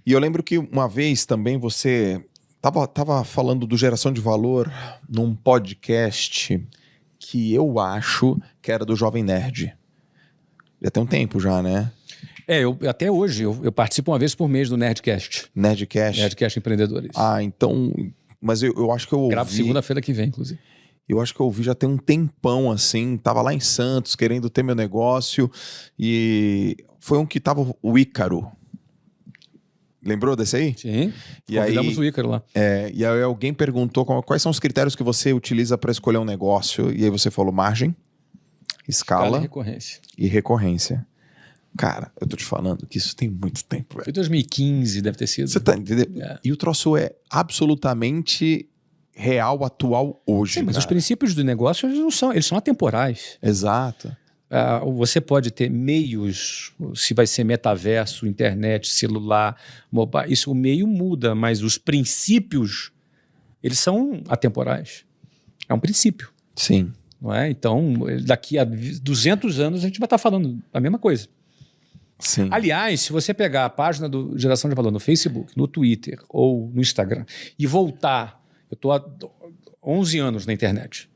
E eu lembro que uma vez também você tava falando do geração de valor num podcast que eu acho que era do Jovem Nerd. Já tem um tempo já, né? Até hoje, eu participo uma vez por mês do Nerdcast. Nerdcast. Nerdcast Empreendedores. Ah, então... Mas eu acho que eu ouvi... Gravo segunda-feira que vem, inclusive. Eu acho que eu ouvi já tem um tempão, assim. Tava lá em Santos, querendo ter meu negócio. E foi um que tava o Ícaro. Lembrou desse aí? Sim. E Convidamos o Ícaro lá. E aí alguém perguntou quais são os critérios que você utiliza para escolher um negócio. E aí você falou margem, escala e recorrência. Cara, eu tô te falando que isso tem muito tempo, velho. Foi 2015, deve ter sido. Você tá entendendo? É. E o troço é absolutamente real, atual hoje. Sim, mas os princípios do negócio eles são atemporais. Exato. Você pode ter meios, se vai ser metaverso, internet, celular, mobile, o meio muda, mas os princípios, eles são atemporais. É um princípio. Sim. Não é? Então, daqui a 200 anos, a gente vai estar falando a mesma coisa. Sim. Aliás, se você pegar a página do Geração de Valor no Facebook, no Twitter ou no Instagram e voltar, eu estou há 11 anos na internet,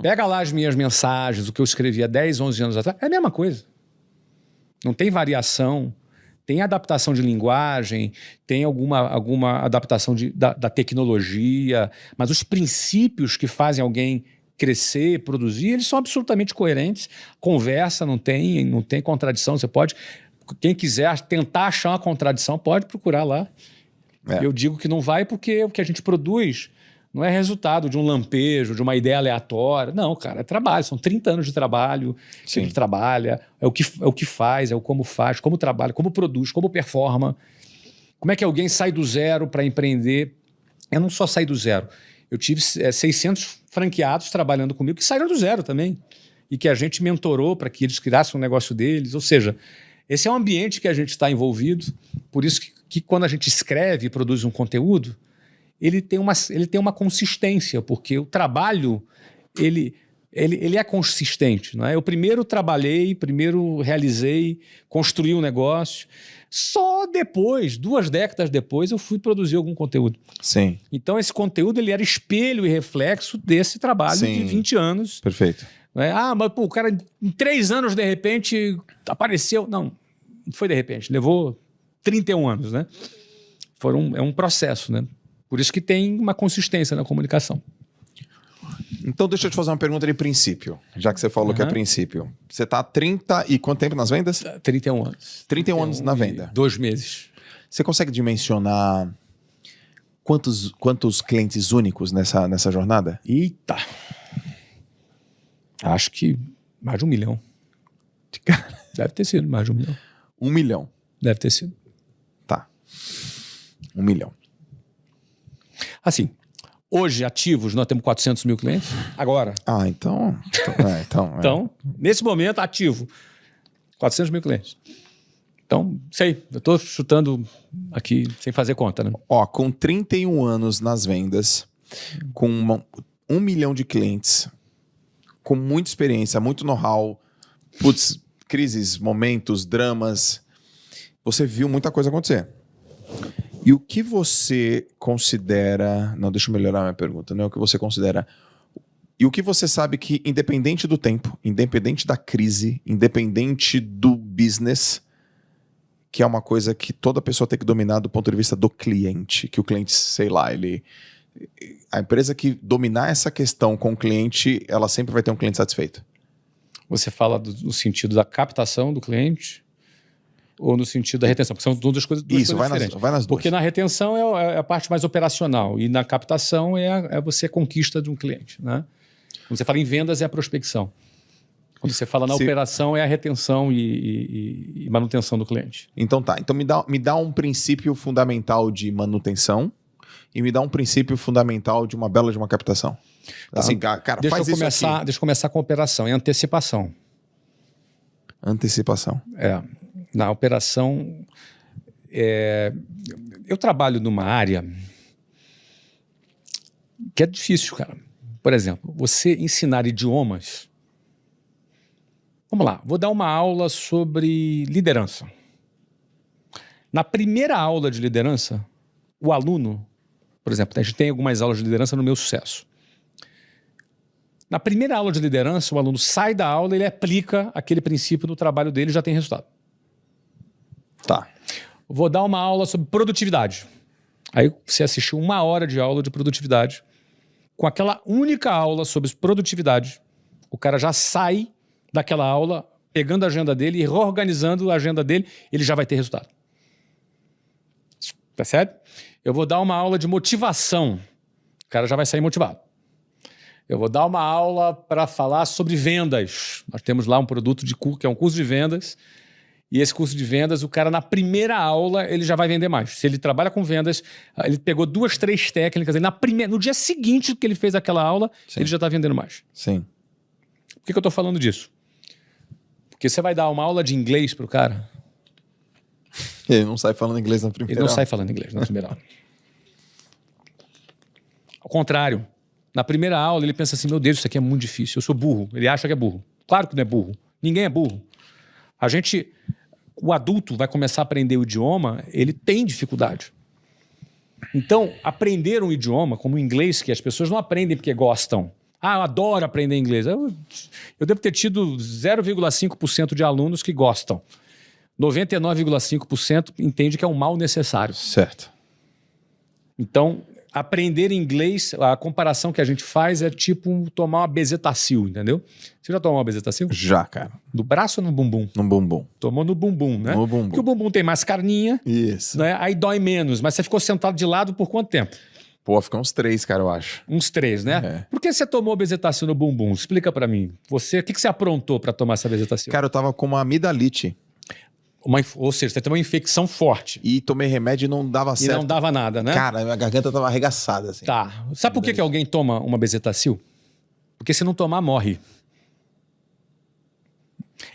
pega lá as minhas mensagens, o que eu escrevi há 10, 11 anos atrás, é a mesma coisa. Não tem variação, tem adaptação de linguagem, tem alguma adaptação da tecnologia, mas os princípios que fazem alguém crescer, produzir, eles são absolutamente coerentes. Conversa, não tem contradição, você pode... Quem quiser tentar achar uma contradição, pode procurar lá. Eu digo que não vai porque o que a gente produz não é resultado de um lampejo, de uma ideia aleatória. Não, cara, é trabalho. São 30 anos de trabalho que a gente trabalha, é o que faz, é o como faz, como trabalha, como produz, como performa. Como é que alguém sai do zero para empreender? Eu não só saí do zero. Eu tive 600 franqueados trabalhando comigo que saíram do zero também. E que a gente mentorou para que eles criassem um negócio deles. Ou seja... Esse é um ambiente que a gente está envolvido, por isso que quando a gente escreve e produz um conteúdo, ele tem uma consistência, porque o trabalho ele é consistente. Não é? Eu primeiro trabalhei, primeiro realizei, construí um negócio, só depois, 2 décadas depois, eu fui produzir algum conteúdo. Sim. Então esse conteúdo ele era espelho e reflexo desse trabalho de 20 anos. Perfeito. Mas o cara em 3 anos, de repente, apareceu. Não foi de repente, levou 31 anos, né? É um processo, né? Por isso que tem uma consistência na comunicação. Então deixa eu te fazer uma pergunta de princípio, já que você falou que é princípio. Você está há 30 e quanto tempo nas vendas? 31 anos. 31 anos na venda. 2 meses. Você consegue dimensionar quantos clientes únicos nessa jornada? Eita! Acho que mais de 1 milhão. Deve ter sido mais de 1 milhão. 1 milhão? Deve ter sido. Tá. 1 milhão. Assim, hoje ativos nós temos 400 mil clientes. Agora. Então, nesse momento, ativo 400 mil clientes. Então, sei, eu estou chutando aqui sem fazer conta, né? Com 31 anos nas vendas, com 1 milhão de clientes, com muita experiência, muito know-how, crises, momentos, dramas, você viu muita coisa acontecer. E o que você considera... Não, deixa eu melhorar a minha pergunta. Não é o que você considera... E o que você sabe que, independente do tempo, independente da crise, independente do business, que é uma coisa que toda pessoa tem que dominar do ponto de vista do cliente, que o cliente, sei lá, a empresa que dominar essa questão com o cliente, ela sempre vai ter um cliente satisfeito. Você fala no sentido da captação do cliente ou no sentido da retenção? Porque são duas coisas diferentes. Isso, vai nas duas. Porque na retenção é a parte mais operacional e na captação é você conquista de um cliente. Né? Quando você fala em vendas, é a prospecção. Quando você fala na operação, é a retenção e manutenção do cliente. Então tá. Então me dá um princípio fundamental de manutenção e me dá um princípio fundamental de uma bela de uma captação. Assim, cara, deixa eu começar com a operação. É antecipação. Antecipação. Na operação... eu trabalho numa área que é difícil, cara. Por exemplo, você ensinar idiomas... Vamos lá, vou dar uma aula sobre liderança. Na primeira aula de liderança, o aluno, por exemplo, a gente tem algumas aulas de liderança no Meu Sucesso. Na primeira aula de liderança, o aluno sai da aula e ele aplica aquele princípio no trabalho dele e já tem resultado. Tá. Vou dar uma aula sobre produtividade. Aí você assistiu 1 hora de aula de produtividade. Com aquela única aula sobre produtividade, o cara já sai daquela aula, pegando a agenda dele e reorganizando a agenda dele, ele já vai ter resultado. Percebe? Eu vou dar uma aula de motivação. O cara já vai sair motivado. Eu vou dar uma aula para falar sobre vendas. Nós temos lá um produto que é um curso de vendas. E esse curso de vendas, o cara na primeira aula, ele já vai vender mais. Se ele trabalha com vendas, ele pegou 2, 3 técnicas. No dia seguinte que ele fez aquela aula, sim, ele já está vendendo mais. Sim. Por que eu estou falando disso? Porque você vai dar uma aula de inglês para o cara... Ele não sai falando inglês na primeira aula. Ele não sai falando inglês na primeira aula. Ao contrário. Na primeira aula, ele pensa assim, meu Deus, isso aqui é muito difícil. Eu sou burro. Ele acha que é burro. Claro que não é burro. Ninguém é burro. O adulto vai começar a aprender o idioma, ele tem dificuldade. Então, aprender um idioma, como o inglês, que as pessoas não aprendem porque gostam. Eu adoro aprender inglês. Eu devo ter tido 0,5% de alunos que gostam. 99,5% entende que é um mal necessário. Certo. Então, aprender inglês, a comparação que a gente faz é tipo tomar uma bezetacil, entendeu? Você já tomou uma bezetacil? Já, cara. No braço ou no bumbum? No bumbum. Tomou no bumbum, né? No bumbum. Porque o bumbum tem mais carninha. Isso. Né? Aí dói menos. Mas você ficou sentado de lado por quanto tempo? Pô, ficou uns 3, cara, eu acho. Uns 3, né? É. Por que você tomou bezetacil no bumbum? Explica pra mim. O que você aprontou pra tomar essa bezetacil? Cara, eu tava com uma amidalite. Ou seja, você teve uma infecção forte. E tomei remédio e não dava certo. E não dava nada, né? Cara, minha garganta tava arregaçada, assim. Tá. Sabe por que alguém toma uma bezetacil? Porque se não tomar, morre.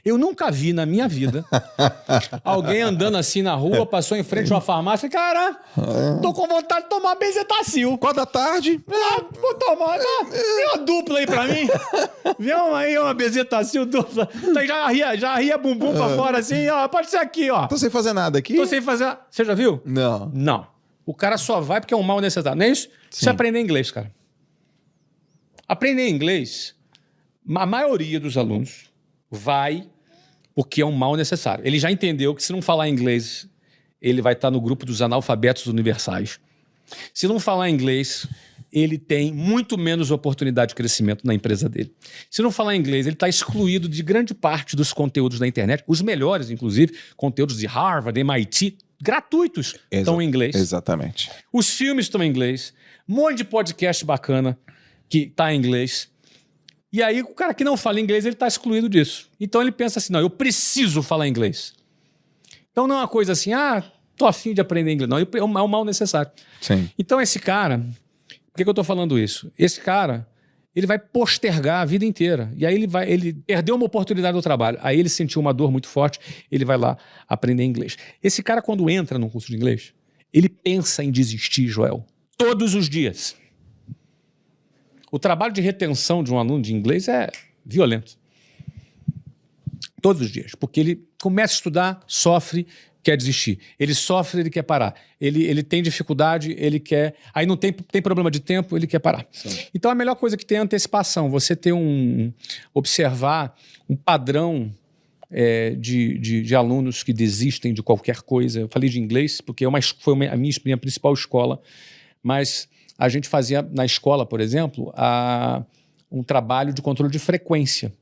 Eu nunca vi na minha vida alguém andando assim na rua, passou em frente a uma farmácia e, cara, tô com vontade de tomar bezetacil. 4 da tarde. Vou tomar. Vê uma dupla aí pra mim. Vê uma bezetacil dupla. Então, já ria bumbum pra fora assim, ó. Pode ser aqui, ó. Tô sem fazer nada aqui? Tô sem fazer. Você já viu? Não. Não. O cara só vai porque é um mal necessário. Não é isso? Sim. Você aprender inglês, cara. Aprender inglês, a maioria dos alunos vai porque é um mal necessário. Ele já entendeu que se não falar inglês, ele vai estar no grupo dos analfabetos universais. Se não falar inglês, ele tem muito menos oportunidade de crescimento na empresa dele. Se não falar inglês, ele está excluído de grande parte dos conteúdos da internet, os melhores, inclusive, conteúdos de Harvard, MIT, gratuitos, estão em inglês. Exatamente. Os filmes estão em inglês, um monte de podcast bacana que está em inglês. E aí, o cara que não fala inglês, ele está excluído disso. Então, ele pensa assim, não, eu preciso falar inglês. Então, não é uma coisa assim, tô afim de aprender inglês. Não, é um mal necessário. Sim. Então, esse cara, por que eu estou falando isso? Esse cara, ele vai postergar a vida inteira. E aí, ele perdeu uma oportunidade do trabalho. Aí, ele sentiu uma dor muito forte, ele vai lá aprender inglês. Esse cara, quando entra num curso de inglês, ele pensa em desistir, Joel, todos os dias. O trabalho de retenção de um aluno de inglês é violento. Todos os dias. Porque ele começa a estudar, sofre, quer desistir. Ele sofre, ele quer parar. Ele tem dificuldade, ele quer... Aí não tem problema de tempo, ele quer parar. Sim. Então a melhor coisa que tem é a antecipação. Você ter observar um padrão de alunos que desistem de qualquer coisa. Eu falei de inglês porque foi a minha principal escola, mas... A gente fazia na escola, por exemplo, um trabalho de controle de frequência.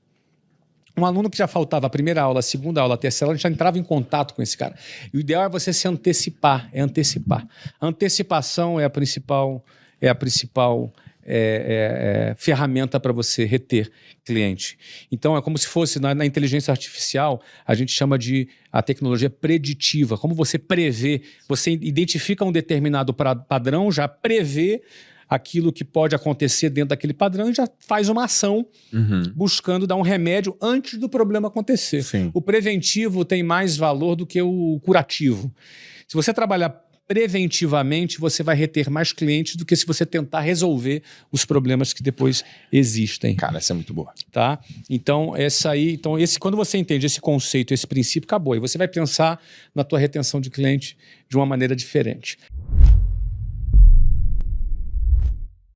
Um aluno que já faltava a primeira aula, a segunda aula, a terceira aula, a gente já entrava em contato com esse cara. E o ideal é você se antecipar, antecipar. A antecipação é a principal ferramenta para você reter cliente. Então, é como se fosse, na inteligência artificial, a gente chama de a tecnologia preditiva. Como você prevê, você identifica um determinado padrão, já prevê aquilo que pode acontecer dentro daquele padrão e já faz uma ação buscando dar um remédio antes do problema acontecer. Sim. O preventivo tem mais valor do que o curativo. Se você trabalhar preventivamente você vai reter mais clientes do que se você tentar resolver os problemas que depois existem. Cara, essa é muito boa. Tá? Então, quando você entende esse conceito, esse princípio, acabou. E você vai pensar na tua retenção de cliente de uma maneira diferente.